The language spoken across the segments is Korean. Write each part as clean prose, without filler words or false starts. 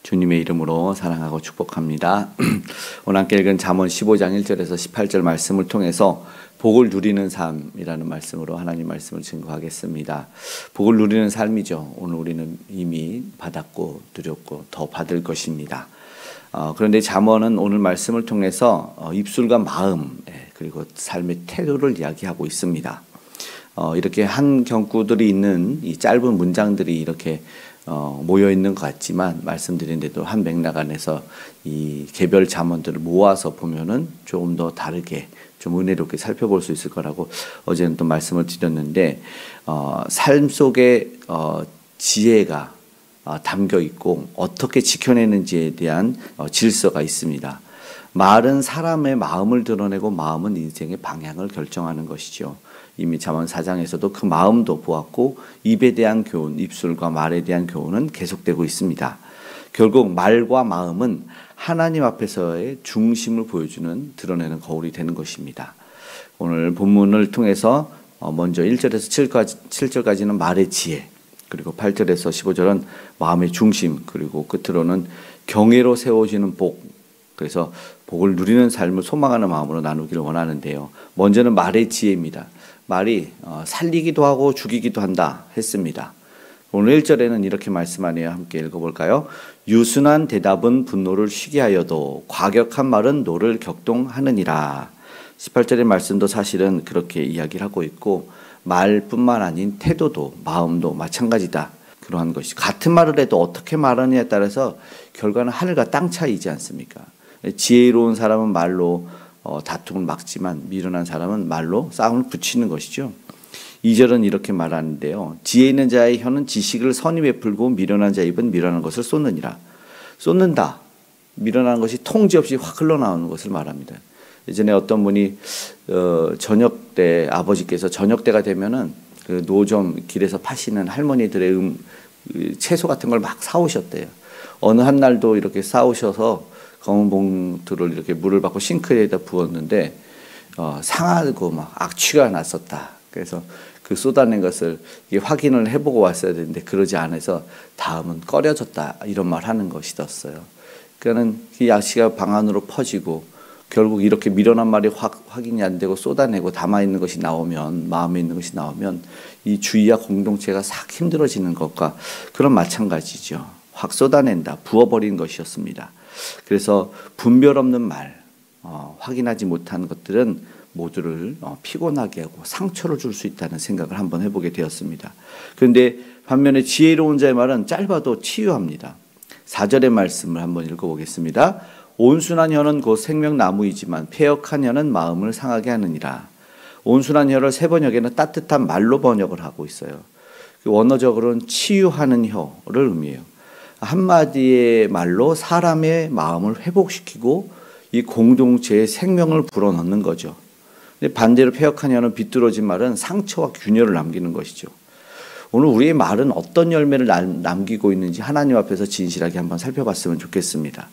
주님의 이름으로 사랑하고 축복합니다. 오늘 함께 읽은 잠언 15장 1절에서 18절 말씀을 통해서 복을 누리는 삶이라는 말씀으로 하나님 말씀을 증거하겠습니다. 복을 누리는 삶이죠. 오늘 우리는 이미 받았고 누렸고 더 받을 것입니다. 그런데 잠언은 오늘 말씀을 통해서 입술과 마음 그리고 삶의 태도를 이야기하고 있습니다. 이렇게 한 경구들이 있는 이 짧은 문장들이 이렇게 모여 있는 것 같지만 말씀드린 대로 한 맥락 안에서 이 개별 잠언들을 모아서 보면은 조금 더 다르게 좀 은혜롭게 살펴볼 수 있을 거라고 어제는 또 말씀을 드렸는데 삶 속에 지혜가 담겨 있고 어떻게 지켜내는지에 대한 질서가 있습니다. 말은 사람의 마음을 드러내고 마음은 인생의 방향을 결정하는 것이죠. 이미 잠언 4장에서도 그 마음도 보았고 입에 대한 교훈, 입술과 말에 대한 교훈은 계속되고 있습니다. 결국 말과 마음은 하나님 앞에서의 중심을 보여주는 드러내는 거울이 되는 것입니다. 오늘 본문을 통해서 먼저 1절에서 7절까지는 말의 지혜, 그리고 8절에서 15절은 마음의 중심, 그리고 끝으로는 경외로 세워지는 복, 그래서 복을 누리는 삶을 소망하는 마음으로 나누기를 원하는데요. 먼저는 말의 지혜입니다. 말이 살리기도 하고 죽이기도 한다 했습니다. 오늘 1절에는 이렇게 말씀하네요. 함께 읽어볼까요? 유순한 대답은 분노를 쉬게 하여도 과격한 말은 노를 격동하느니라. 18절의 말씀도 사실은 그렇게 이야기를 하고 있고 말뿐만 아닌 태도도 마음도 마찬가지다. 그러한 것이 같은 말을 해도 어떻게 말하느냐에 따라서 결과는 하늘과 땅 차이지 않습니까? 지혜로운 사람은 말로 다툼을 막지만 미련한 사람은 말로 싸움을 붙이는 것이죠. 2절은 이렇게 말하는데요. 지혜 있는 자의 혀는 지식을 선히 베풀고 미련한 자의 입은 미련한 것을 쏟느니라. 쏟는다. 미련한 것이 통제 없이 확 흘러나오는 것을 말합니다. 예전에 어떤 분이 저녁 때 아버지께서 저녁 때가 되면은 그 노점 길에서 파시는 할머니들의 채소 같은 걸 막 사오셨대요. 어느 한 날도 이렇게 사오셔서 검은 봉투를 이렇게 물을 받고 싱크대에다 부었는데 상하고 막 악취가 났었다. 그래서 그 쏟아낸 것을 확인을 해보고 왔어야 되는데 그러지 않아서 다음은 꺼려졌다 이런 말 하는 것이었어요. 그러니까는 이 악취가 방 안으로 퍼지고 결국 이렇게 미련한 말이 확인이 안 되고 쏟아내고 담아 있는 것이 나오면 마음에 있는 것이 나오면 이 주위와 공동체가 싹 힘들어지는 것과 그런 마찬가지죠. 확 쏟아낸다, 부어버린 것이었습니다. 그래서 분별 없는 말, 확인하지 못한 것들은 모두를 피곤하게 하고 상처를 줄 수 있다는 생각을 한번 해보게 되었습니다. 그런데 반면에 지혜로운 자의 말은 짧아도 치유합니다. 4절의 말씀을 한번 읽어보겠습니다. 온순한 혀는 곧 생명나무이지만 패역한 혀는 마음을 상하게 하느니라. 온순한 혀를 세 번역에는 따뜻한 말로 번역을 하고 있어요. 원어적으로는 치유하는 혀를 의미해요. 한마디의 말로 사람의 마음을 회복시키고 이 공동체의 생명을 불어넣는 거죠. 근데 반대로 패역한 혀는 비뚤어진 말은 상처와 균열을 남기는 것이죠. 오늘 우리의 말은 어떤 열매를 남기고 있는지 하나님 앞에서 진실하게 한번 살펴봤으면 좋겠습니다.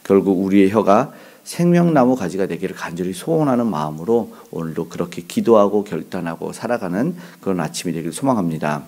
결국 우리의 혀가 생명나무 가지가 되기를 간절히 소원하는 마음으로 오늘도 그렇게 기도하고 결단하고 살아가는 그런 아침이 되기를 소망합니다.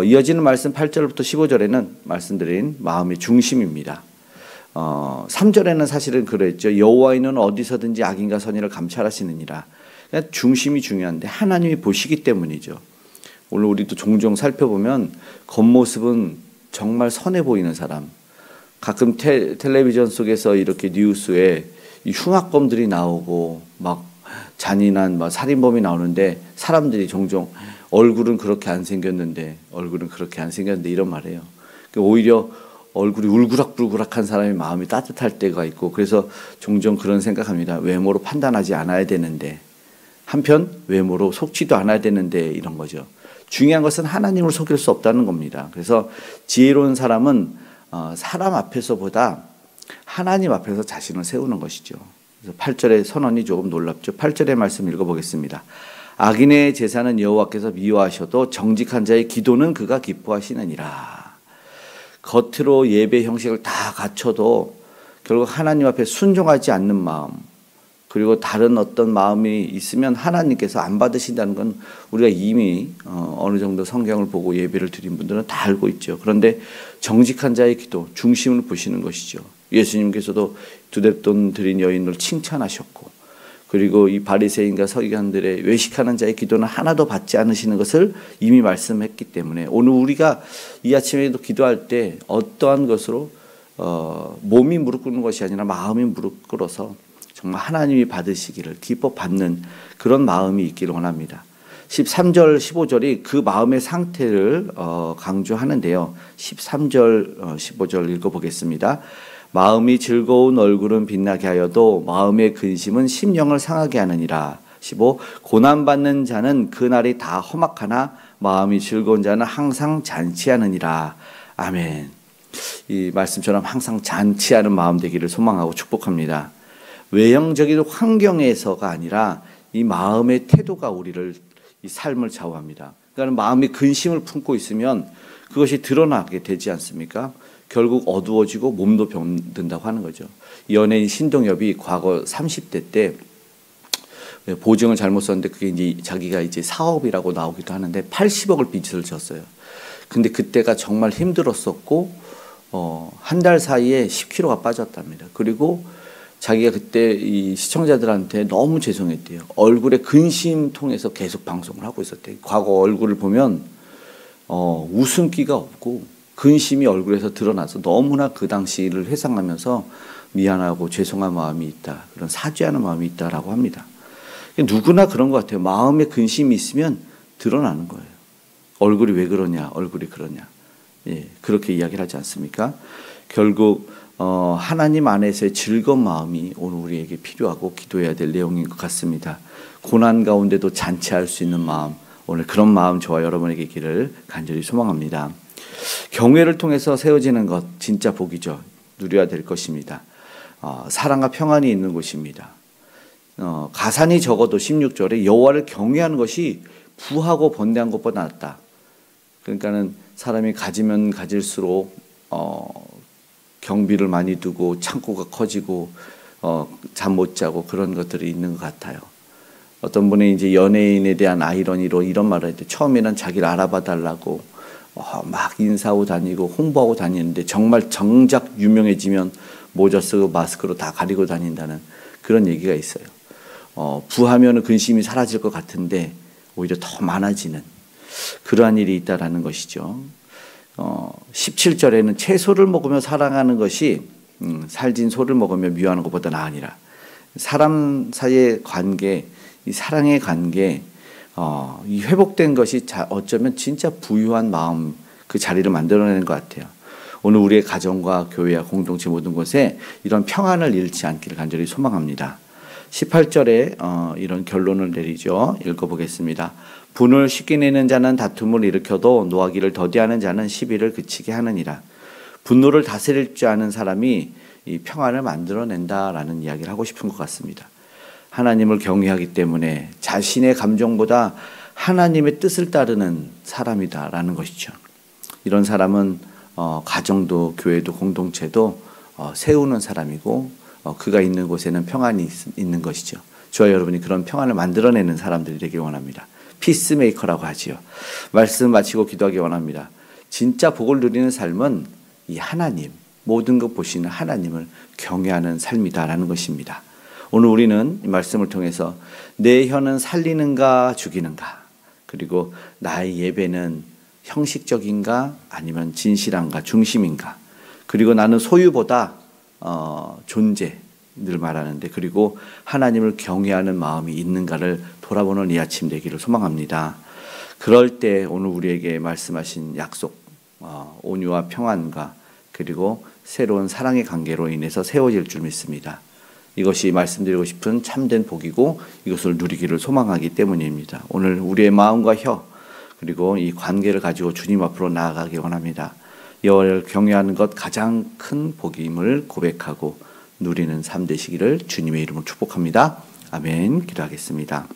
이어지는 말씀 8절부터 15절에는 말씀드린 마음의 중심입니다. 3절에는 사실은 그랬죠. 여호와는 어디서든지 악인과 선인을 감찰하시느니라. 그러니까 중심이 중요한데 하나님이 보시기 때문이죠. 오늘 우리도 종종 살펴보면 겉모습은 정말 선해 보이는 사람, 가끔 텔레비전 속에서 이렇게 뉴스에 이 흉악범들이 나오고 막 잔인한 막 살인범이 나오는데 사람들이 종종 얼굴은 그렇게 안 생겼는데 이런 말이에요. 오히려 얼굴이 울그락불그락한 사람이 마음이 따뜻할 때가 있고 그래서 종종 그런 생각합니다. 외모로 판단하지 않아야 되는데 한편 외모로 속지도 않아야 되는데 이런 거죠. 중요한 것은 하나님을 속일 수 없다는 겁니다. 그래서 지혜로운 사람은 사람 앞에서보다 하나님 앞에서 자신을 세우는 것이죠. 그래서 8절의 선언이 조금 놀랍죠. 8절의 말씀 읽어보겠습니다. 악인의 제사는 여호와께서 미워하셔도 정직한 자의 기도는 그가 기뻐하시느니라. 겉으로 예배 형식을 다 갖춰도 결국 하나님 앞에 순종하지 않는 마음, 그리고 다른 어떤 마음이 있으면 하나님께서 안 받으신다는 건 우리가 이미 어느 정도 성경을 보고 예배를 드린 분들은 다 알고 있죠. 그런데 정직한 자의 기도, 중심을 보시는 것이죠. 예수님께서도 두댓돈 드린 여인을 칭찬하셨고, 그리고 이 바리새인과 서기관들의 외식하는 자의 기도는 하나도 받지 않으시는 것을 이미 말씀했기 때문에 오늘 우리가 이 아침에도 기도할 때 어떠한 것으로 몸이 무릎 꿇는 것이 아니라 마음이 무릎 꿇어서 정말 하나님이 받으시기를 기뻐 받는 그런 마음이 있기를 원합니다. 13절 15절이 그 마음의 상태를 강조하는데요. 13절 15절 읽어보겠습니다. 마음이 즐거운 얼굴은 빛나게 하여도 마음의 근심은 심령을 상하게 하느니라. 15 고난받는 자는 그날이 다 험악하나 마음이 즐거운 자는 항상 잔치하느니라. 아멘. 이 말씀처럼 항상 잔치하는 마음 되기를 소망하고 축복합니다. 외형적인 환경에서가 아니라 이 마음의 태도가 우리를 이 삶을 좌우합니다. 그러니까 마음이 근심을 품고 있으면 그것이 드러나게 되지 않습니까? 결국 어두워지고 몸도 병든다고 하는 거죠. 연예인 신동엽이 과거 30대 때 보증을 잘못 썼는데 그게 이제 자기가 이제 사업이라고 나오기도 하는데 80억을 빚을 졌어요. 근데 그때가 정말 힘들었었고 한 달 사이에 10kg가 빠졌답니다. 그리고 자기가 그때 이 시청자들한테 너무 죄송했대요. 얼굴에 근심 통해서 계속 방송을 하고 있었대요. 과거 얼굴을 보면 웃음기가 없고 근심이 얼굴에서 드러나서 너무나 그 당시를 회상하면서 미안하고 죄송한 마음이 있다. 그런 사죄하는 마음이 있다라고 합니다. 누구나 그런 것 같아요. 마음에 근심이 있으면 드러나는 거예요. 얼굴이 왜 그러냐, 얼굴이 그러냐. 예, 그렇게 이야기를 하지 않습니까? 결국 하나님 안에서의 즐거운 마음이 오늘 우리에게 필요하고 기도해야 될 내용인 것 같습니다. 고난 가운데도 잔치할 수 있는 마음, 오늘 그런 마음 저와 여러분에게 있기를 간절히 소망합니다. 경외를 통해서 세워지는 것 진짜 복이죠. 누려야 될 것입니다. 사랑과 평안이 있는 곳입니다. 가산이 적어도 16절에 여호와를 경외하는 것이 부하고 번대한 것보다 낫다. 그러니까는 사람이 가지면 가질수록 경비를 많이 두고 창고가 커지고 잠 못 자고 그런 것들이 있는 것 같아요. 어떤 분이 이제 연예인에 대한 아이러니로 이런 말을 했대. 처음에는 자기를 알아봐 달라고 막 인사하고 다니고 홍보하고 다니는데 정말 정작 유명해지면 모자 쓰고 마스크로 다 가리고 다닌다는 그런 얘기가 있어요. 부하면은 근심이 사라질 것 같은데 오히려 더 많아지는 그러한 일이 있다라는 것이죠. 17절에는 채소를 먹으며 사랑하는 것이 살진 소를 먹으며 미워하는 것보다 나으니라. 사람 사이의 관계, 이 사랑의 관계, 이 회복된 것이 어쩌면 진짜 부유한 마음 그 자리를 만들어내는 것 같아요. 오늘 우리의 가정과 교회와 공동체 모든 곳에 이런 평안을 잃지 않기를 간절히 소망합니다. 18절에 이런 결론을 내리죠. 읽어보겠습니다. 분을 쉽게 내는 자는 다툼을 일으켜도 노하기를 더디하는 자는 시비를 그치게 하느니라. 분노를 다스릴 줄 아는 사람이 이 평안을 만들어낸다라는 이야기를 하고 싶은 것 같습니다. 하나님을 경외하기 때문에 자신의 감정보다 하나님의 뜻을 따르는 사람이다라는 것이죠. 이런 사람은 가정도 교회도 공동체도 세우는 사람이고 그가 있는 곳에는 평안이 있는 것이죠. 저와 여러분이 그런 평안을 만들어내는 사람들이 되길 원합니다. 피스메이커라고 하지요. 말씀 마치고 기도하기 원합니다. 진짜 복을 누리는 삶은 이 하나님, 모든 것 보시는 하나님을 경외하는 삶이다라는 것입니다. 오늘 우리는 이 말씀을 통해서 내 혀는 살리는가 죽이는가, 그리고 나의 예배는 형식적인가 아니면 진실한가 중심인가, 그리고 나는 소유보다 존재 늘 말하는데 그리고 하나님을 경외하는 마음이 있는가를 돌아보는 이 아침 되기를 소망합니다. 그럴 때 오늘 우리에게 말씀하신 약속, 온유와 평안과 그리고 새로운 사랑의 관계로 인해서 세워질 줄 믿습니다. 이것이 말씀드리고 싶은 참된 복이고 이것을 누리기를 소망하기 때문입니다. 오늘 우리의 마음과 혀 그리고 이 관계를 가지고 주님 앞으로 나아가기 원합니다. 여호와를 경외하는 것 가장 큰 복임을 고백하고 누리는 삶 되시기를 주님의 이름으로 축복합니다. 아멘. 기도하겠습니다.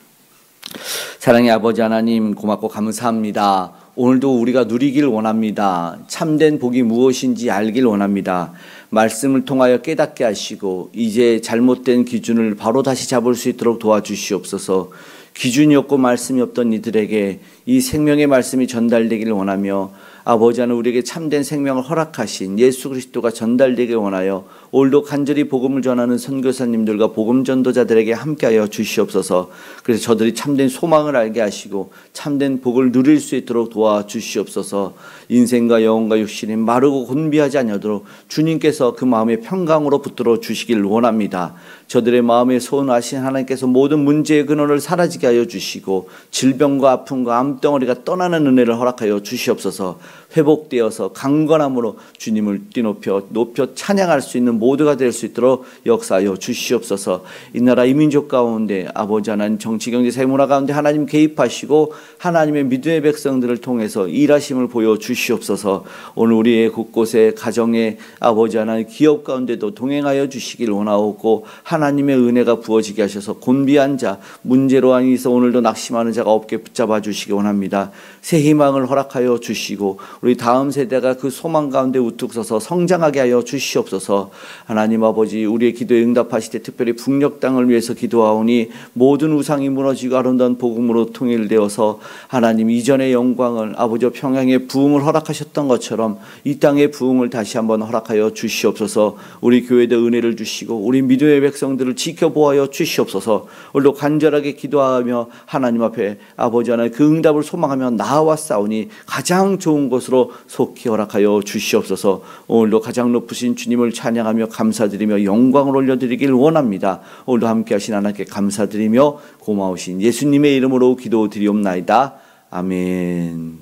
사랑의 아버지 하나님, 고맙고 감사합니다. 오늘도 우리가 누리길 원합니다. 참된 복이 무엇인지 알길 원합니다. 말씀을 통하여 깨닫게 하시고 이제 잘못된 기준을 바로 다시 잡을 수 있도록 도와주시옵소서. 기준이 없고 말씀이 없던 이들에게 이 생명의 말씀이 전달되기를 원하며 아버지 하나님 우리에게 참된 생명을 허락하신 예수 그리스도가 전달되길 원하여 오늘도 간절히 복음을 전하는 선교사님들과 복음 전도자들에게 함께하여 주시옵소서. 그래서 저들이 참된 소망을 알게 하시고 참된 복을 누릴 수 있도록 도와주시옵소서. 인생과 영혼과 육신이 마르고 곤비하지 아니하도록 주님께서 그 마음의 평강으로 붙들어 주시길 원합니다. 저들의 마음에 소원하신 하나님께서 모든 문제의 근원을 사라지게 하여 주시고 질병과 아픔과 암덩어리가 떠나는 은혜를 허락하여 주시옵소서. 회복되어서 강건함으로 주님을 높여 찬양할 수 있는 모두가 될 수 있도록 역사하여 주시옵소서. 이 나라 이 민족 가운데 아버지 하나님 정치 경제 세문화 가운데 하나님 개입하시고 하나님의 믿음의 백성들을 통해서 일하심을 보여주시옵소서. 오늘 우리의 곳곳에 가정에 아버지 하나님 기업 가운데도 동행하여 주시길 원하옵고 하나님의 은혜가 부어지게 하셔서 곤비한 자 문제로 안에서 오늘도 낙심하는 자가 없게 붙잡아 주시기 원합니다. 새 희망을 허락하여 주시고 우리 다음 세대가 그 소망 가운데 우뚝 서서 성장하게 하여 주시옵소서. 하나님 아버지 우리의 기도에 응답하시되 특별히 북녘 땅을 위해서 기도하오니 모든 우상이 무너지고 아름다운 복음으로 통일되어서 하나님 이전의 영광을 아버지 평양의 부흥을 허락하셨던 것처럼 이 땅의 부흥을 다시 한번 허락하여 주시옵소서. 우리 교회에 은혜를 주시고 우리 믿음의 백성들을 지켜보아여 주시옵소서. 오늘도 간절하게 기도하며 하나님 앞에 아버지 하나님 그 응답을 소망하며 나아왔사오니 가장 좋은 곳으로 속히 허락하여 주시옵소서. 오늘도 가장 높으신 주님을 찬양하며 감사드리며 영광을 올려드리길 원합니다. 오늘도 함께 하신 하나님께 감사드리며 고마우신 예수님의 이름으로 기도드리옵나이다. 아멘.